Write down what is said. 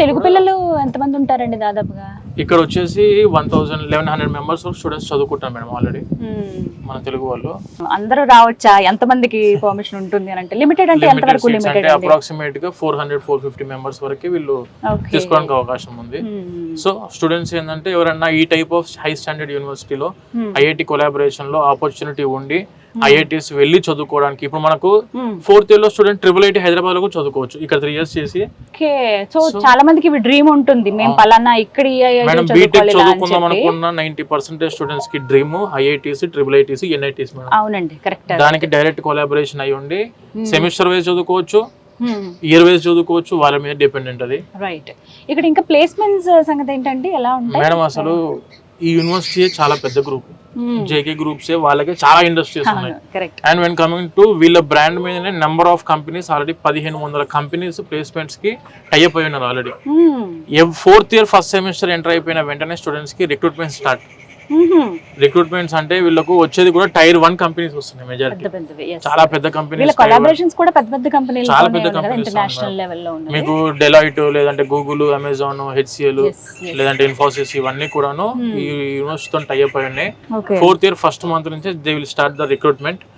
తెలుగు పిల్లలు ఎంతమంది ఉంటారండి దాదాపుగా? ఇక్కడ వచ్చేసి 1100 మెంబర్స్ స్టూడెంట్స్ చదువుకుంటారు మేడం ఆల్రెడీ మన తెలుగు వాళ్ళు. అందరూ రావచ్చా? ఎంత మందికి పర్మిషన్ ఉంటుంది అని అంటే లిమిటెడ్ అంటే ఎంత వరకు లిమిటెడ్? అప్రాక్సిమేట్ గా 400-450 మెంబర్స్ వరకు వీళ్ళు తీసుకోవడానికి అవకాశం ఉంది. సో స్టూడెంట్స్ ఏంటంటే ఎవరన్నా ఈ టైప్ ఆఫ్ హై స్టాండర్డ్ యూనివర్సిటీలో ఐఐటి కొలాబరేషన్ లో ఆపర్చునిటీ ఉండి ఐఐటీస్ వెళ్ళి చదువుకోవడానికి, ఇప్పుడు మనకు 4th ఇయర్ లో స్టూడెంట్ IIIT హైదరాబాద్ లో కూడా చదువుకోవచ్చు ఇక్కడ 3 years చేసి. సో చాలా మందికి ఇవి డ్రీమ్ ఉంటుంది, మేము పలానా ఇక్కడ మేడం బీటెక్ చదువుకుందాం అనుకున్న 90% స్టూడెంట్స్ కి dream IITs, IIITs, NITs madam. అవునండి, కరెక్ట్. దానికి డైరెక్ట్ కొలాబరేషన్ అయి ఉండి సెమిస్టర్ వైజ్ చదువుకోవచ్చు, ఇయర్ వైజ్ చదువుకోవచ్చు, వాళ్ళ మీద డిపెండెంట్ అది. రైట్. ఇక్కడ ఇంకా ప్లేస్మెంట్స్ సంగతి ఏంటంటే ఎలా ఉంటాయి మేడం? అసలు ఈ యూనివర్సిటీ చాలా పెద్ద గ్రూప్, జేకే గ్రూప్స్ వాళ్ళకి చాలా ఇండస్ట్రీస్ ఉన్నాయి. అండ్ వెన్ కమింగ్ టు వీళ్ళ బ్రాండ్ మీదనే number of companies already 1500 companies placements కి టైఅప్ అయి ఉన్నారు already. 4th year first semester enter అయిపోయిన వెంటనే స్టూడెంట్స్ కి రిక్రూట్మెంట్ స్టార్ట్. రిక్రూట్మెంట్స్ అంటే వీళ్ళకు వచ్చేది కూడా Tier 1 కంపెనీస్ వస్తున్నాయి మెజారిటీ, చాలా పెద్ద కంపెనీస్, కొలాబరేషన్స్ కూడా పెద్ద పెద్ద కంపెనీలు, చాలా పెద్ద కంపెనీస్ ఇంటర్నేషనల్ లెవెల్ లో ఉన్నాయి. మీకు డెలాయిట్ లేదంటే గూగుల్, అమెజాన్, HCL లేదంటే ఇన్ఫోసిస్ ఇవన్నీ కూడాను ఈ యూనివర్సిటీతో టైఅప్ అయి ఉన్నాయి. 4th ఇయర్ ఫస్ట్ మంత్ నుంచి they will start the recruitment.